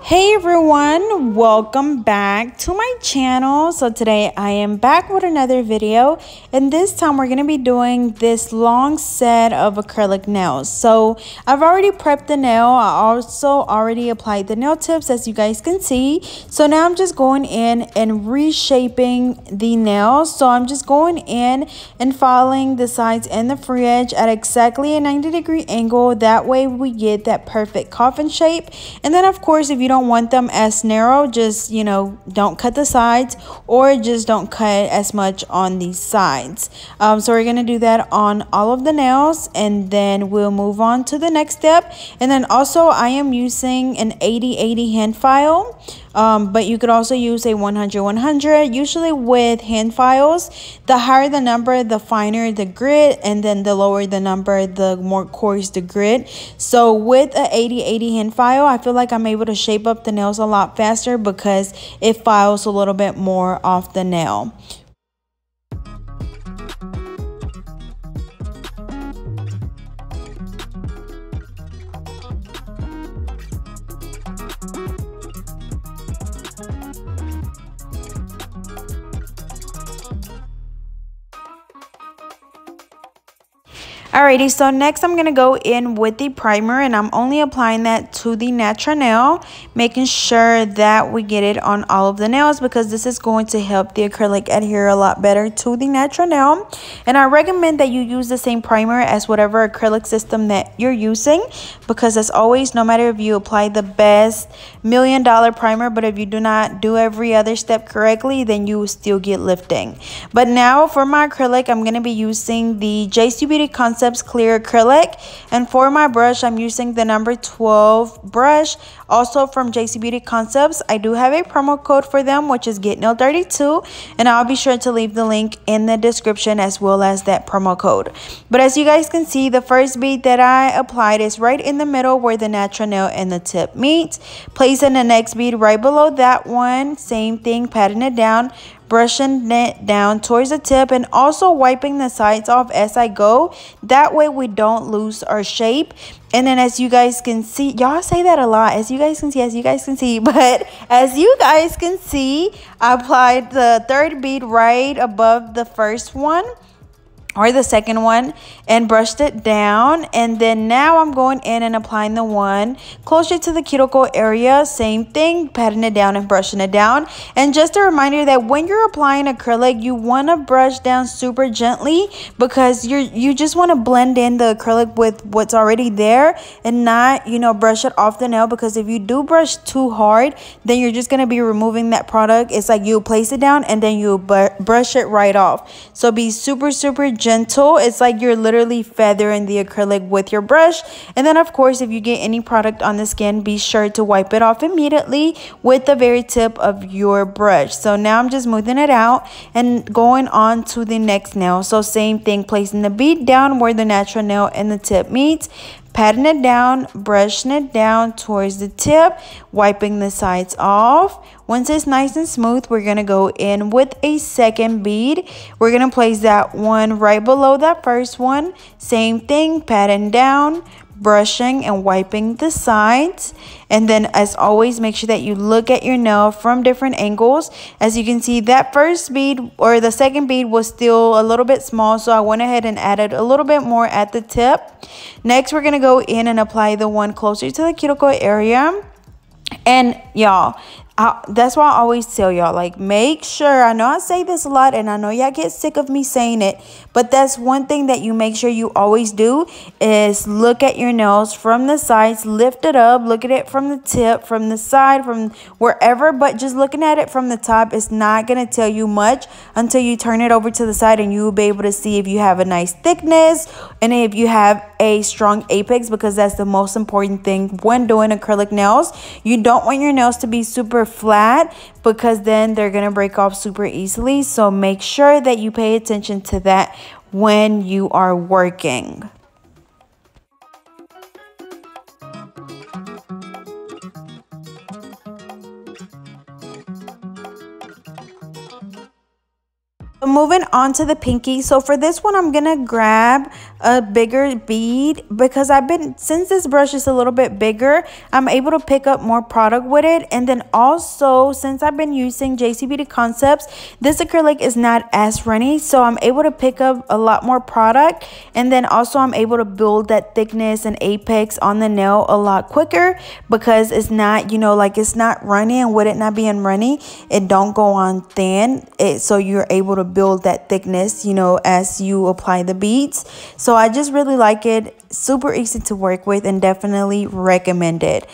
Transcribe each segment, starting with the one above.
Hey everyone, welcome back to my channel. So today I am back with another video, and this time we're going to be doing this long set of acrylic nails. So I've already prepped the nail. I also already applied the nail tips, as you guys can see. So now I'm just going in and reshaping the nails. So I'm just going in and filing the sides and the free edge at exactly a 90-degree angle. That way we get that perfect coffin shape. And then of course, if you don't want them as narrow, just don't cut the sides, or just don't cut as much on these sides. So we're gonna do that on all of the nails, and then we'll move on to the next step. And then also I am using an 80-80 hand file, but you could also use a 100-100. Usually with hand files, the higher the number, the finer the grit, and then the lower the number, the more coarse the grit. So with a 80-80 hand file, I feel like I'm able to shape up the nails a lot faster because it files a little bit more off the nail. Alrighty, so next I'm going to go in with the primer, and I'm only applying that to the natural nail, making sure that we get it on all of the nails because this is going to help the acrylic adhere a lot better to the natural nail. And I recommend that you use the same primer as whatever acrylic system that you're using, because as always, no matter if you apply the best $1,000,000 primer, but if you do not do every other step correctly, then you will still get lifting. But now for my acrylic, I'm going to be using the JC Beauty Concepts clear acrylic, and for my brush I'm using the number 12 brush, also from JC Beauty Concepts. I do have a promo code for them, which is GetNail32, and I'll be sure to leave the link in the description as well as that promo code. But as you guys can see, the first bead that I applied is right in the middle where the natural nail and the tip meet. Placing the next bead right below that one, same thing, patting it down, brushing it down towards the tip, and also wiping the sides off as I go. That way we don't lose our shape. And then as you guys can see, y'all say that a lot, as you guys can see, but as you guys can see, I applied the third bead right above the first one, or the second one, and brushed it down. And then now I'm going in and applying the one closer to the cuticle area, same thing, patting it down and brushing it down. And just a reminder that when you're applying acrylic, you want to brush down super gently, because you just want to blend in the acrylic with what's already there, and not brush it off the nail, because if you do brush too hard, then you're just going to be removing that product. It's like you place it down and then you brush it right off. So be super gentle. It's like you're literally feathering the acrylic with your brush. And then of course, if you get any product on the skin, be sure to wipe it off immediately with the very tip of your brush. So now I'm just smoothing it out and going on to the next nail. So same thing, placing the bead down where the natural nail and the tip meets, patting it down, brushing it down towards the tip, wiping the sides off. Once it's nice and smooth, we're going to go in with a second bead. We're going to place that one right below that first one. Same thing, patting down, brushing and wiping the sides. And then as always, make sure that you look at your nail from different angles. As you can see, that first bead, or the second bead, was still a little bit small, so I went ahead and added a little bit more at the tip. Next, we're going to go in and apply the one closer to the cuticle area. And y'all, that's why I always tell y'all, like, make sure, I know I say this a lot and I know y'all get sick of me saying it, but that's one thing that you make sure you always do, is look at your nails from the sides, lift it up, look at it from the tip, from the side, from wherever. But just looking at it from the top is not going to tell you much until you turn it over to the side, and you will be able to see if you have a nice thickness and if you have a strong apex, because that's the most important thing when doing acrylic nails. You don't want your nails to be super flat, because then they're going to break off super easily. So make sure that you pay attention to that when you are working. Moving on to the pinky. So for this one, I'm gonna grab a bigger bead, because since this brush is a little bit bigger, I'm able to pick up more product with it. And then also, since I've been using JC Beauty Concepts, this acrylic is not as runny, so I'm able to pick up a lot more product. And then also I'm able to build that thickness and apex on the nail a lot quicker, because it's not, you know, like it's not runny. And with it not being runny, it don't go on thin, so you're able to build that thickness, you know, as you apply the beads. So I just really like it. Super easy to work with and definitely recommend it.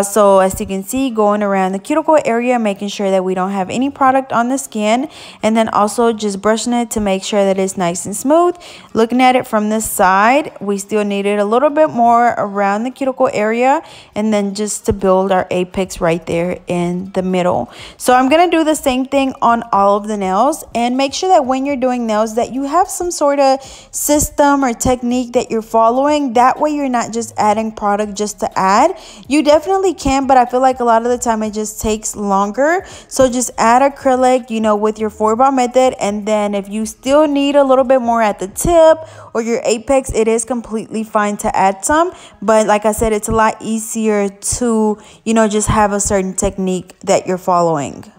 So as you can see, going around the cuticle area, making sure that we don't have any product on the skin, and then also just brushing it to make sure that it's nice and smooth. Looking at it from this side, we still needed a little bit more around the cuticle area, and then just to build our apex right there in the middle. So I'm gonna do the same thing on all of the nails, and make sure that when you're doing nails that you have some sort of system or technique that you're following. That way you're not just adding product just to add. You definitely can, but I feel like a lot of the time it just takes longer. So just add acrylic, you know, with your 4-bar method, and then if you still need a little bit more at the tip or your apex, it is completely fine to add some. But like I said, it's a lot easier to, you know, just have a certain technique that you're following.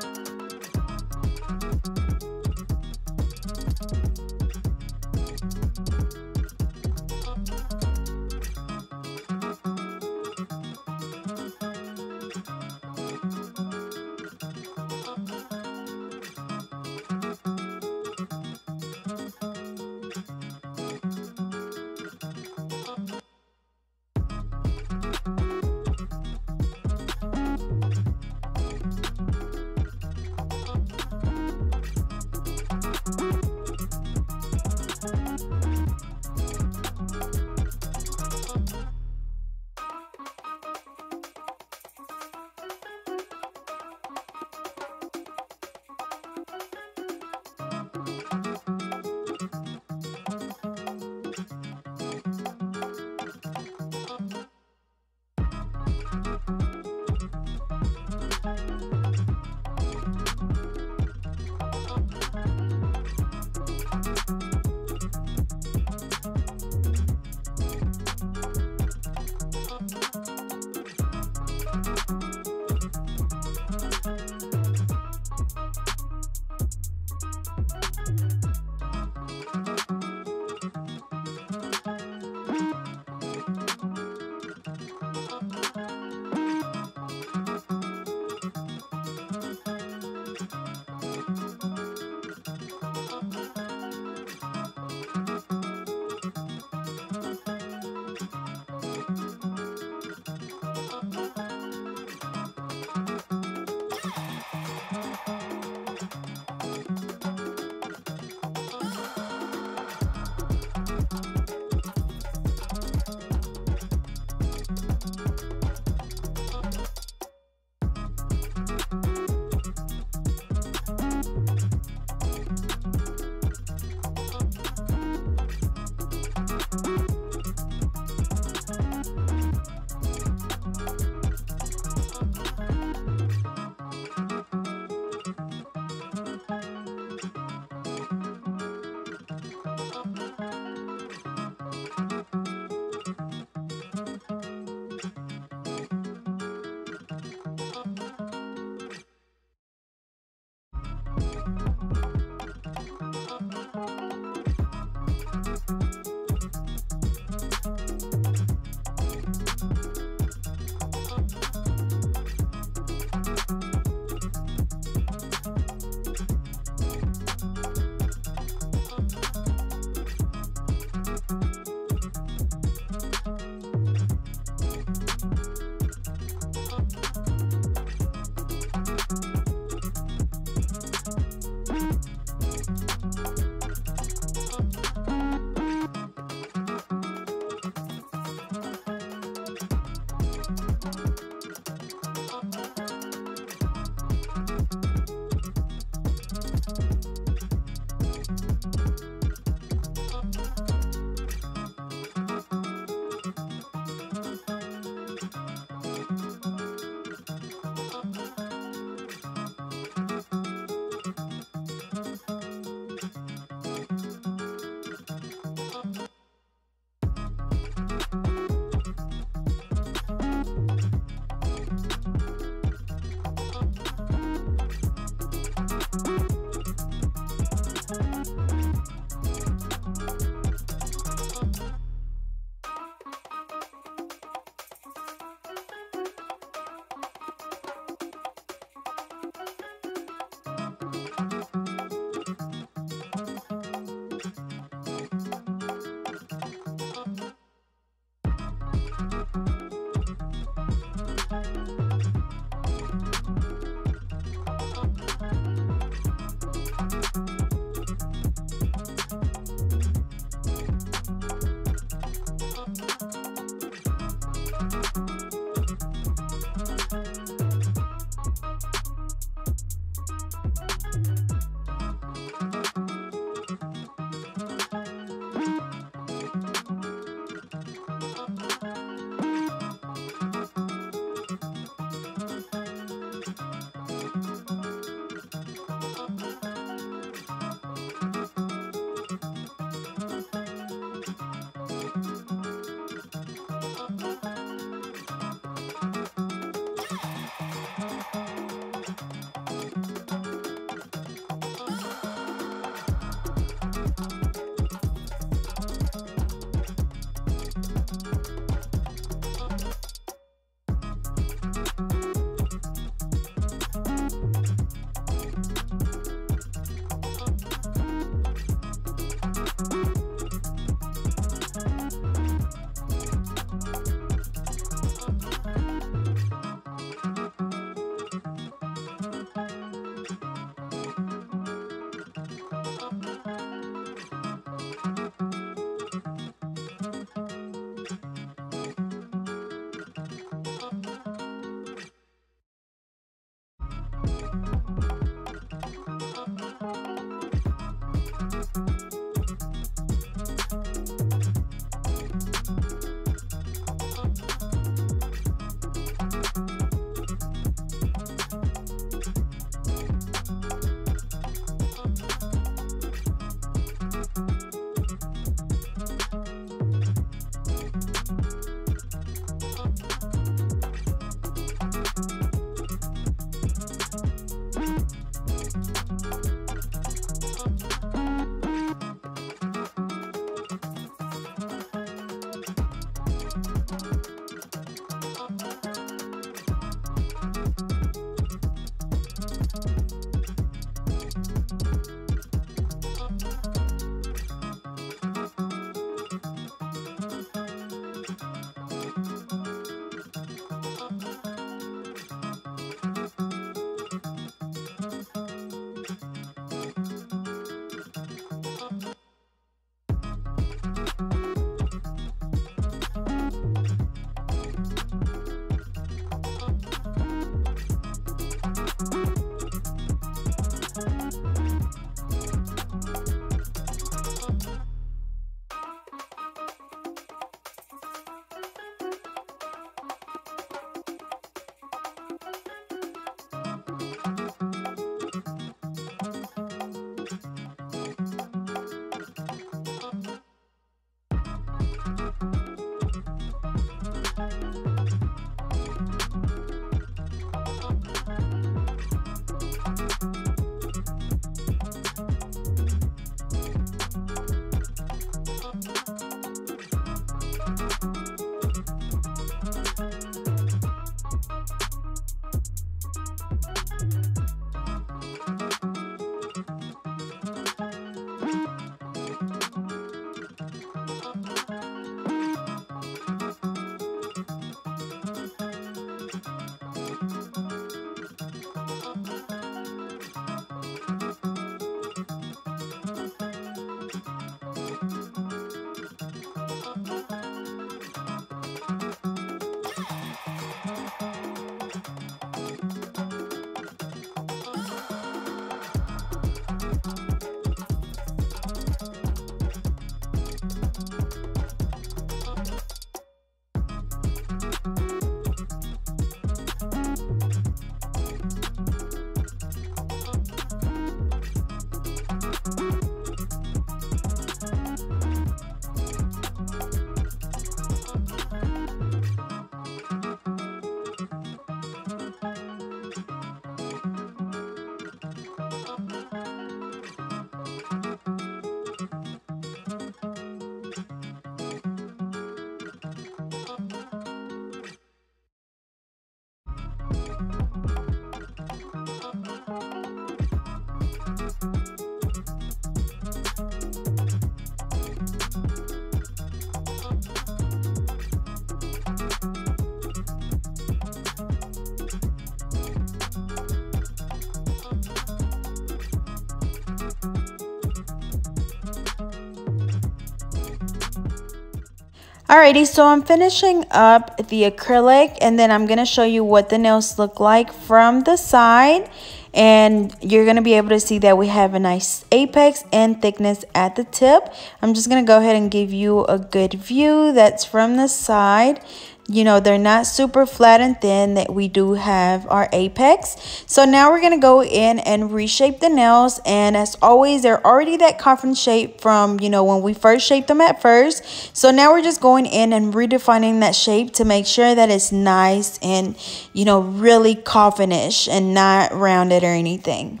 Alrighty, so I'm finishing up the acrylic, and then I'm going to show you what the nails look like from the side. And you're going to be able to see that we have a nice apex and thickness at the tip. I'm just going to go ahead and give you a good view that's from the side. You know, they're not super flat and thin, that we do have our apex. So now we're going to go in and reshape the nails. And as always, they're already that coffin shape from, you know, when we first shaped them at first. So now we're just going in and redefining that shape to make sure that it's nice and, you know, really coffinish and not rounded or anything.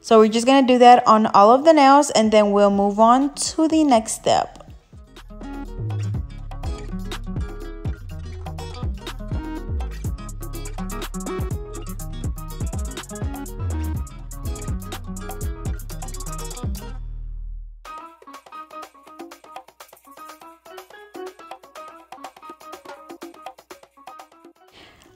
So we're just going to do that on all of the nails, and then we'll move on to the next step.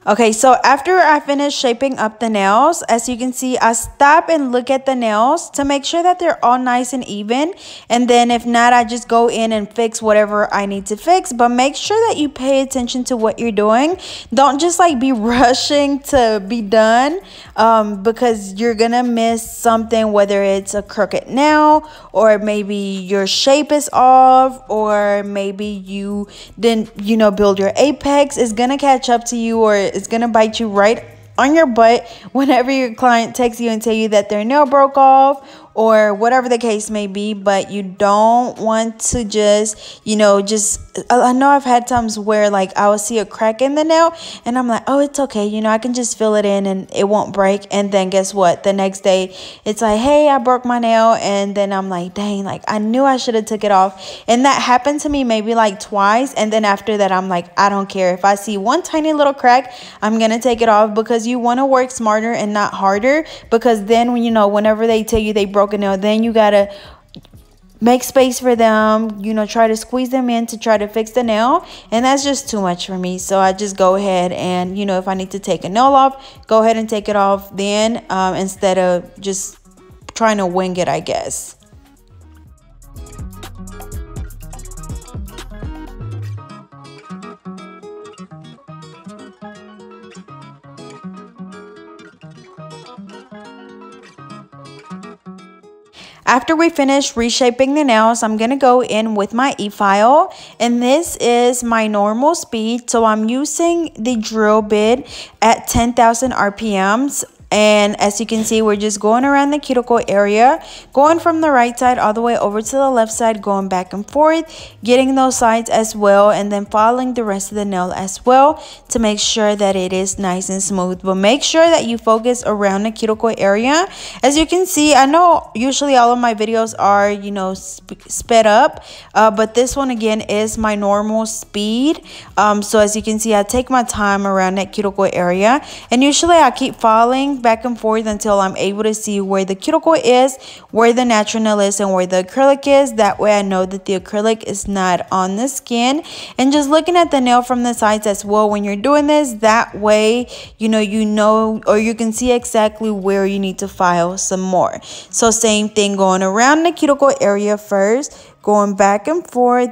Okay, so after I finish shaping up the nails, as you can see, I stop and look at the nails to make sure that they're all nice and even. And then if not, I just go in and fix whatever I need to fix. But make sure that you pay attention to what you're doing. Don't just like be rushing to be done, because you're gonna miss something, whether it's a crooked nail, or maybe your shape is off, or maybe you didn't, you know, build your apex. It's gonna catch up to you, or it's gonna bite you right on your butt whenever your client texts you and tell you that their nail broke off, or whatever the case may be. But you don't want to just, you know, I know I've had times where like I will see a crack in the nail and I'm like, oh, it's okay, you know, I can just fill it in and it won't break. And then guess what, the next day it's like, hey, I broke my nail. And then I'm like, dang, like I knew I should have took it off. And that happened to me maybe like twice. And then after that, I'm like, I don't care. If I see one tiny little crack, I'm gonna take it off, because you want to work smarter and not harder. Because then when, you know, whenever they tell you they broke a nail, then you gotta make space for them, you know, try to squeeze them in to try to fix the nail. And that's just too much for me. So I just go ahead and, you know, if I need to take a nail off, go ahead and take it off then, instead of just trying to wing it, I guess. After we finish reshaping the nails, I'm going to go in with my e-file, and this is my normal speed. So I'm using the drill bit at 10,000 RPMs. And as you can see, we're just going around the cuticle area, going from the right side all the way over to the left side, going back and forth, getting those sides as well, and then following the rest of the nail as well to make sure that it is nice and smooth. But make sure that you focus around the cuticle area. As you can see, I know usually all of my videos are, you know, sped up, but this one again is my normal speed. So as you can see, I take my time around that cuticle area, and usually I keep following back and forth until I'm able to see where the cuticle is, where the natural nail is, and where the acrylic is. That way I know that the acrylic is not on the skin. And just looking at the nail from the sides as well when you're doing this, that way you know or you can see exactly where you need to file some more. So same thing, going around the cuticle area first, going back and forth,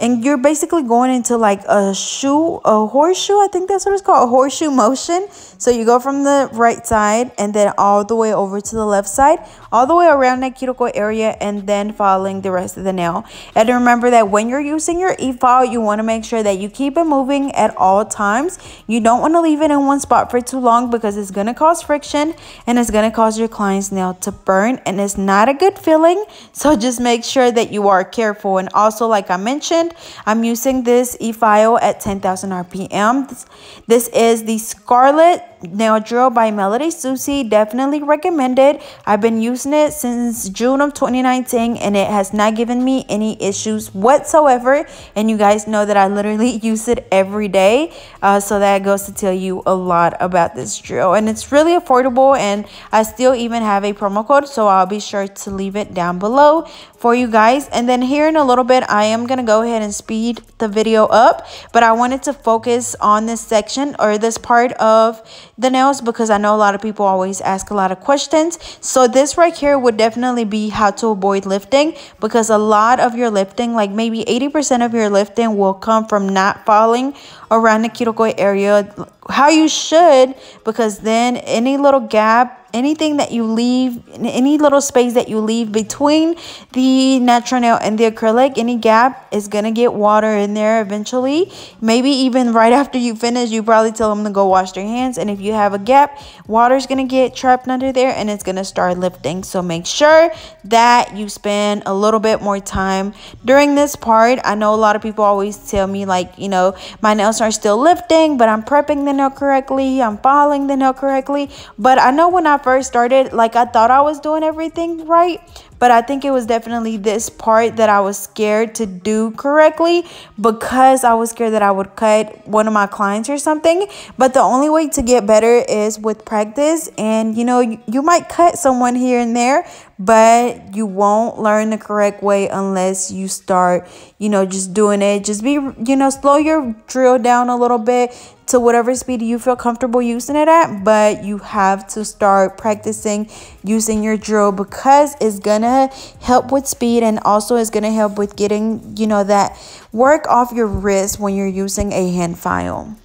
and you're basically going into like a horseshoe, I think that's what it's called, a horseshoe motion. So you go from the right side and then all the way over to the left side, all the way around that cuticle area, and then following the rest of the nail. And remember that when you're using your e-file, you want to make sure that you keep it moving at all times. You don't want to leave it in one spot for too long, because it's going to cause friction and it's going to cause your client's nail to burn, and it's not a good feeling. So just make sure that you are careful. And also, like I mentioned, I'm using this e-file at 10,000 RPM. This is the Scarlet nail drill by Melody Susie. Definitely recommend it. I've been using it since June of 2019 and it has not given me any issues whatsoever. And you guys know that I literally use it every day. So that goes to tell you a lot about this drill. And it's really affordable, and I still even have a promo code, so I'll be sure to leave it down below for you guys. And then here in a little bit, I am going to go ahead and speed the video up, but I wanted to focus on this section or this part of the nails because I know a lot of people always ask a lot of questions. So this right here would definitely be how to avoid lifting, because a lot of your lifting, like maybe 80% of your lifting, will come from not falling around the cuticle area how you should, because then any little gap, anything that you leave, any little space that you leave between the natural nail and the acrylic, any gap is gonna get water in there eventually. Maybe even right after you finish, you probably tell them to go wash their hands, and if you have a gap, water's gonna get trapped under there and it's gonna start lifting. So make sure that you spend a little bit more time during this part. I know a lot of people always tell me, like, you know, my nails are still lifting, but I'm prepping the nail correctly, I'm filing the nail correctly. But I know when I first started, like, I thought I was doing everything right, but I think it was definitely this part that I was scared to do correctly, because I was scared that I would cut one of my clients or something. But the only way to get better is with practice. And you know, you might cut someone here and there, but you won't learn the correct way unless you start, you know, just doing it. Just be, you know, slow your drill down a little bit to whatever speed you feel comfortable using it at, but you have to start practicing using your drill, because it's gonna help with speed, and also it's gonna help with getting, you know, that work off your wrist when you're using a hand file.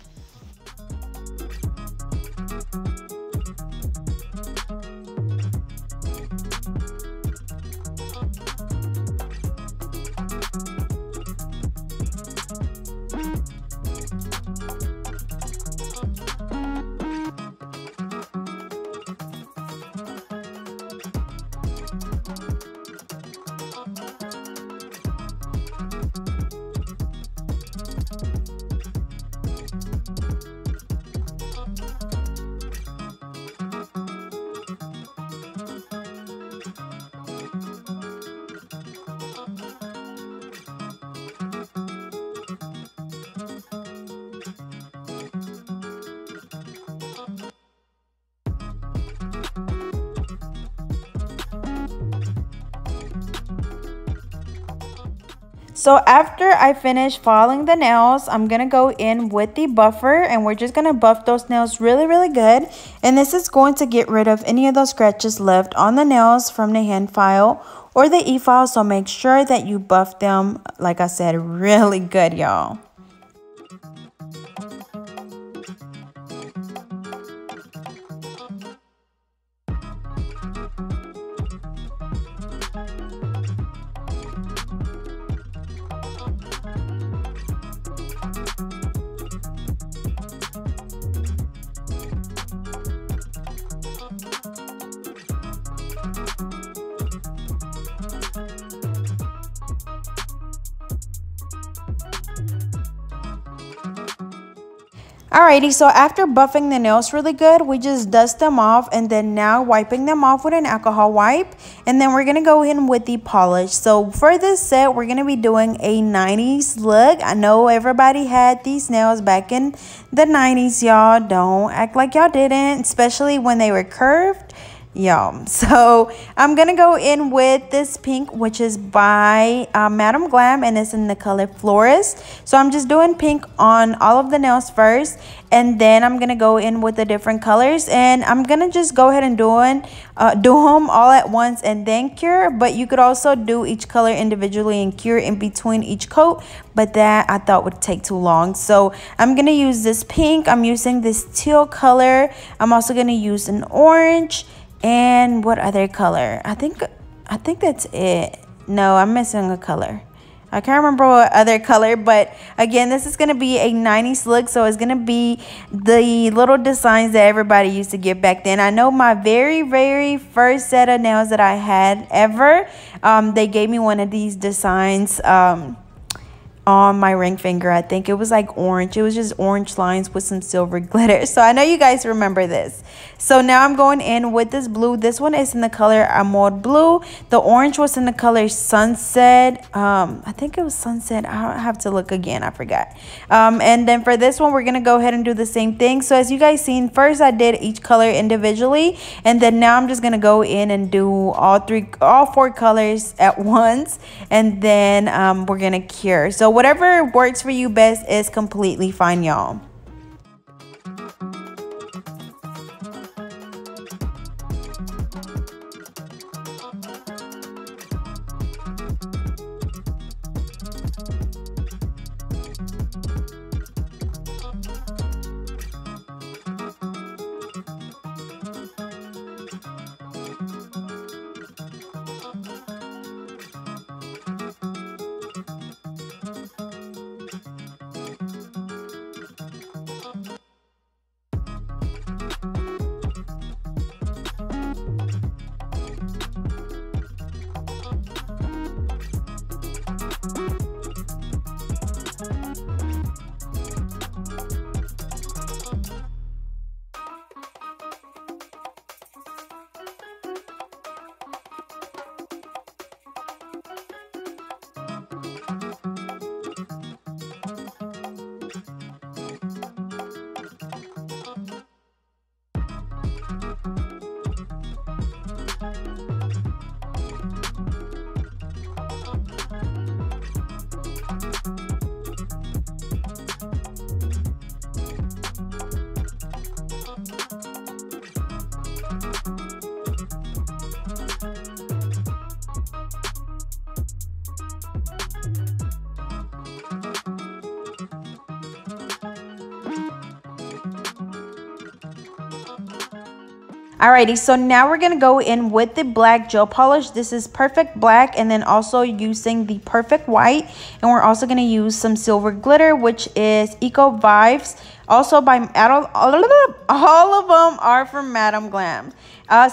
So after I finish filing the nails, I'm going to go in with the buffer, and we're just going to buff those nails really, really good. And this is going to get rid of any of those scratches left on the nails from the hand file or the e-file. So make sure that you buff them, like I said, really good, y'all. Alrighty, so after buffing the nails really good, we just dust them off, and then now wiping them off with an alcohol wipe. And then we're going to go in with the polish. So for this set, we're going to be doing a 90s look. I know everybody had these nails back in the 90s, y'all. Don't act like y'all didn't, especially when they were curved. Y'all, so I'm gonna go in with this pink, which is by Madam Glam, and it's in the color Florist. So I'm just doing pink on all of the nails first, and then I'm gonna go in with the different colors, and I'm gonna just go ahead and do them all at once and then cure. But you could also do each color individually and cure in between each coat, but that I thought would take too long. So I'm gonna use this pink, I'm using this teal color, I'm also gonna use an orange. And what other color? I think that's it. No, I'm missing a color. I can't remember what other color, but again, this is going to be a 90s look, so it's going to be the little designs that everybody used to get back then. I know my very, very first set of nails that I had ever, they gave me one of these designs. on my ring finger. I think it was like orange. It was just orange lines with some silver glitter. So I know you guys remember this. So now I'm going in with this blue. This one is in the color Amod Blue. The orange was in the color Sunset. I think it was Sunset. I have to look again. I forgot. And then for this one, we're going to go ahead and do the same thing. So as you guys seen, first I did each color individually. And then now I'm just going to go in and do all four colors at once. And then we're going to cure. So whatever works for you best is completely fine, y'all. Alrighty, so now we're gonna go in with the black gel polish. This is Perfect Black, and then also using the Perfect White, and we're also gonna use some silver glitter, which is Eco Vibes. Also by all of them are from Madam Glam.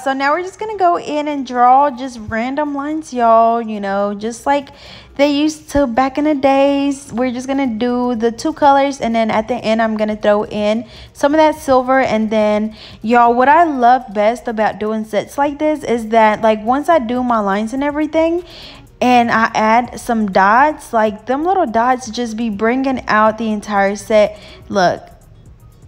So now we're just gonna go in and draw just random lines, y'all. You know, just like they used to back in the days. We're just gonna do the two colors, and then at the end I'm gonna throw in some of that silver. And then y'all, what I love best about doing sets like this is that, like, once I do my lines and everything and I add some dots, like them little dots just be bringing out the entire set. Look,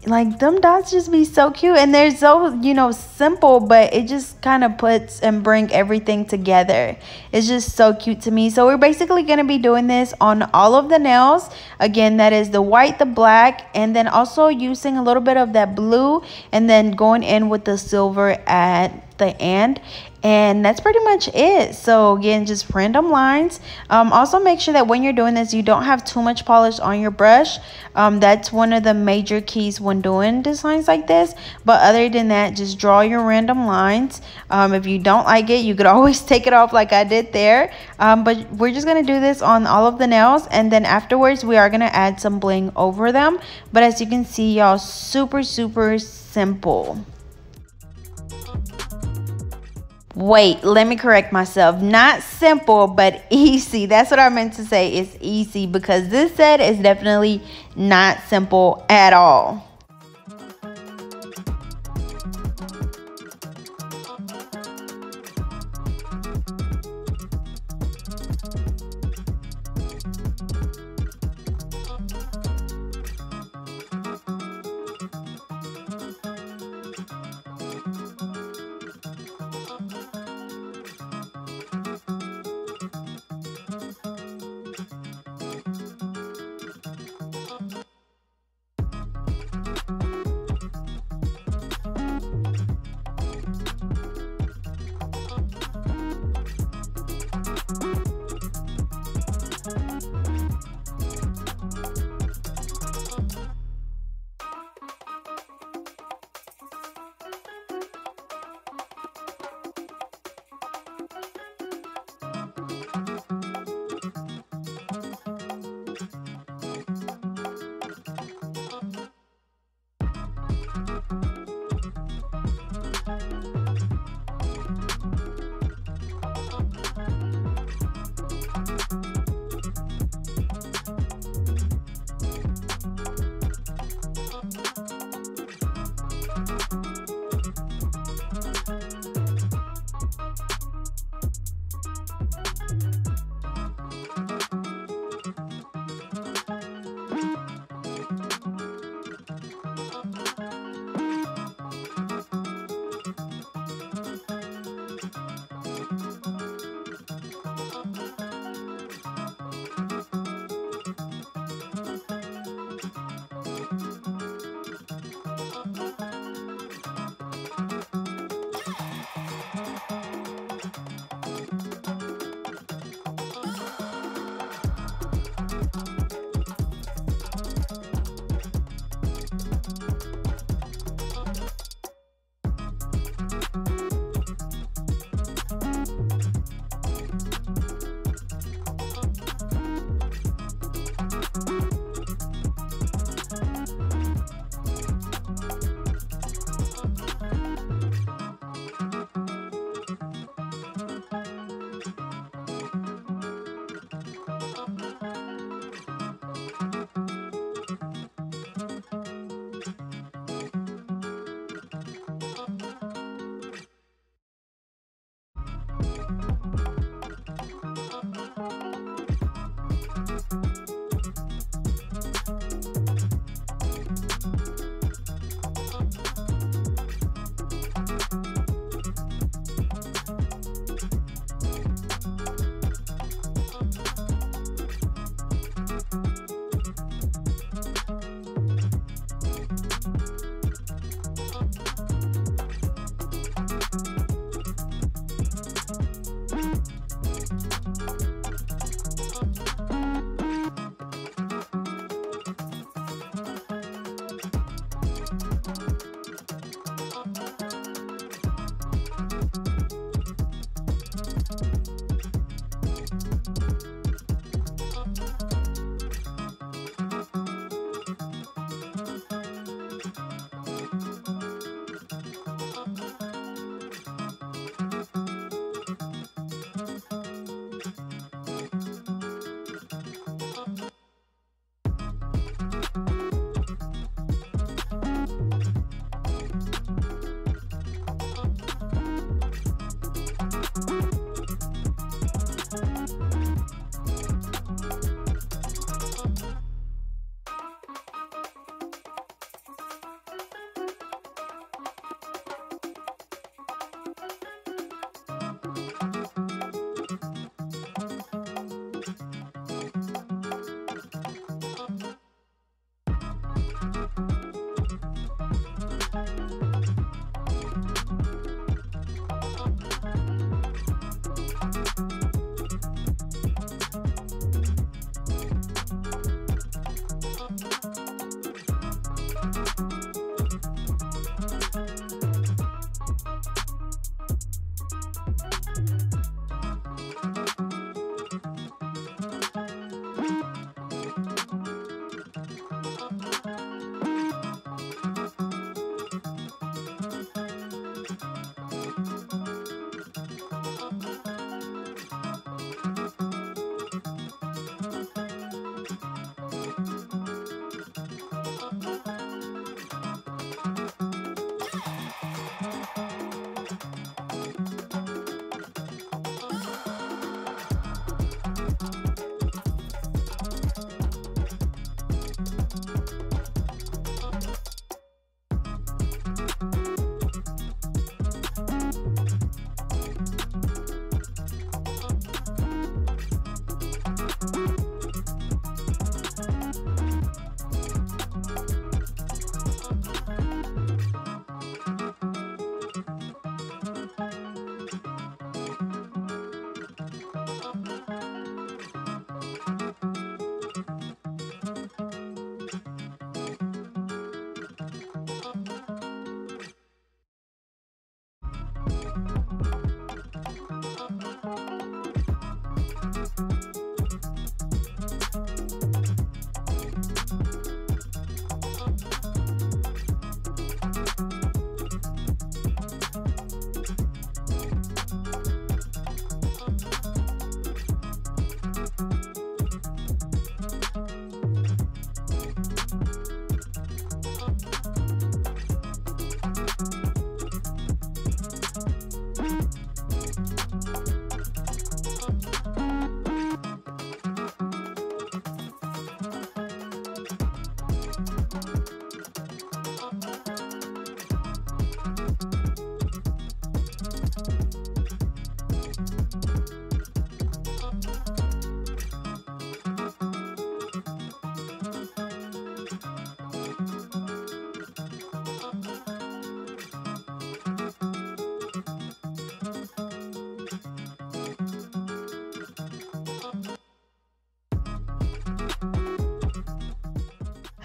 like them dots just be so cute, and they're so, you know, simple, but it just kind of puts and bring everything together. It's just so cute to me. So we're basically going to be doing this on all of the nails. Again, that is the white, the black, and then also using a little bit of that blue, and then going in with the silver at the end. And that's pretty much it. So again, just random lines. Also make sure that when you're doing this, you don't have too much polish on your brush. That's one of the major keys when doing designs like this. But other than that, just draw your random lines. If you don't like it, you could always take it off like I did there. But we're just gonna do this on all of the nails, and then afterwards we are gonna add some bling over them. But as you can see, y'all, super simple. Wait, let me correct myself. Not simple, but easy. That's what I meant to say. It's easy, because this set is definitely not simple at all.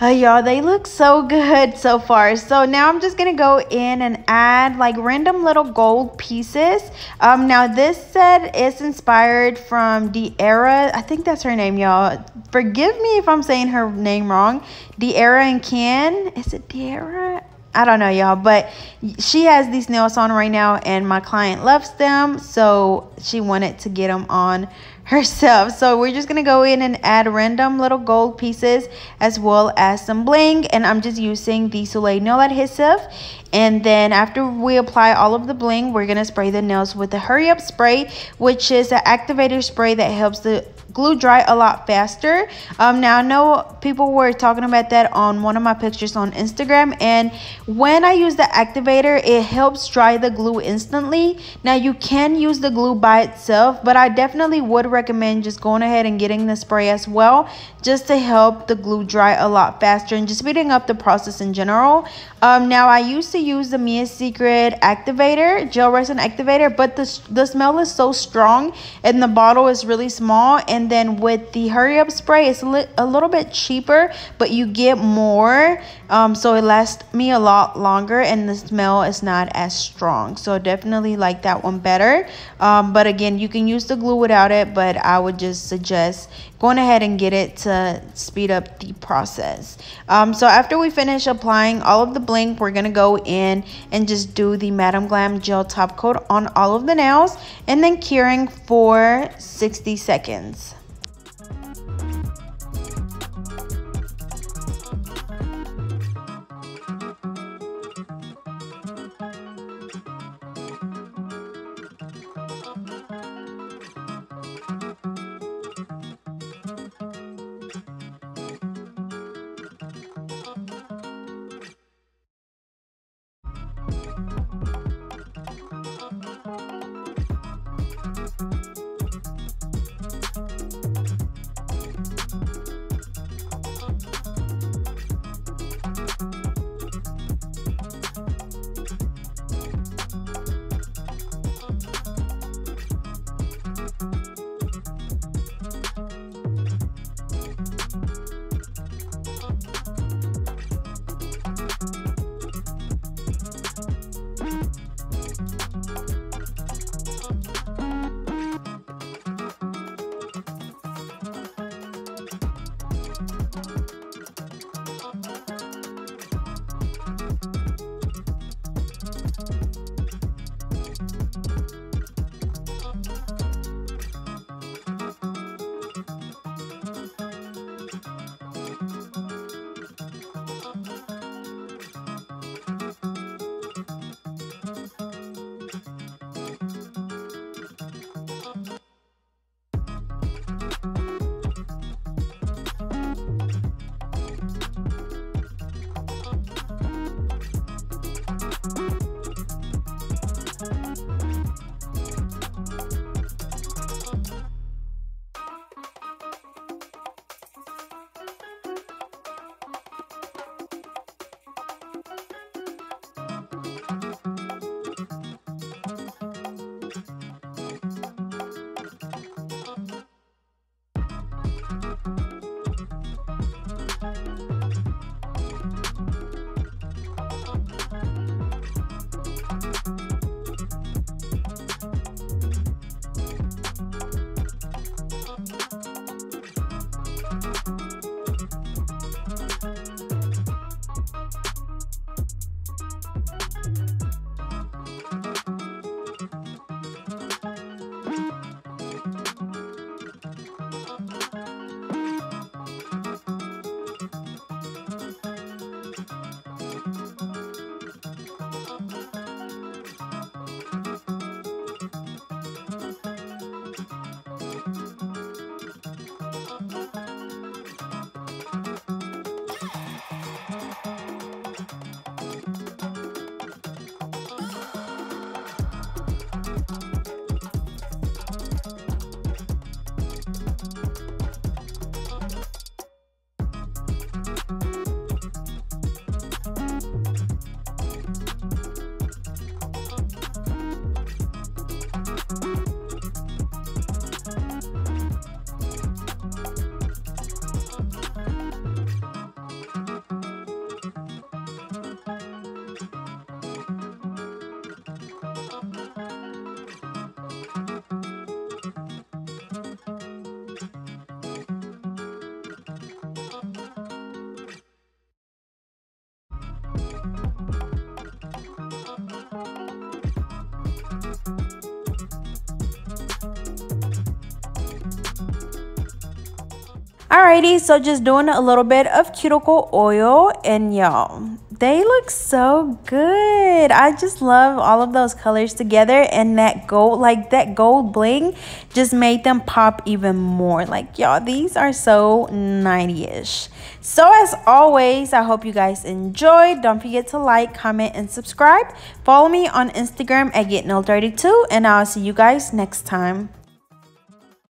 Y'all, they look so good so far. So now I'm just gonna go in and add like random little gold pieces. Now this set is inspired from De'Ara. I think that's her name, y'all. Forgive me if I'm saying her name wrong. De'Ara and Ken. Is it De'Ara? I don't know, y'all, but she has these nails on right now and my client loves them, so she wanted to get them on herself. So we're just gonna go in and add random little gold pieces as well as some bling, and I'm just using the Soleil nail adhesive. And then after we apply all of the bling, we're gonna spray the nails with the hurry up spray, which is an activator spray that helps the glue dry a lot faster. Now I know people were talking about that on one of my pictures on Instagram, and when I use the activator, it helps dry the glue instantly. Now you can use the glue by itself, but I definitely would recommend just going ahead and getting the spray as well, just to help the glue dry a lot faster and just speeding up the process in general. Now I used to use the Mia Secret activator, gel resin activator, but the smell is so strong and the bottle is really small. And then with the hurry up spray, it's a little bit cheaper, but you get more, so it lasts me a lot longer and the smell is not as strong. So definitely like that one better. But again, you can use the glue without it, but I would just suggest going ahead and get it to speed up the process. So after we finish applying all of the bling, we're gonna go in and just do the Madam Glam gel top coat on all of the nails and then curing for 60 seconds. Alrighty, so just doing a little bit of cuticle oil, and y'all, they look so good. I just love all of those colors together, and that gold, like that gold bling just made them pop even more. Like, y'all, these are so 90-ish. So as always, I hope you guys enjoyed. Don't forget to like, comment, and subscribe. Follow me on Instagram at GetNail32, and I'll see you guys next time.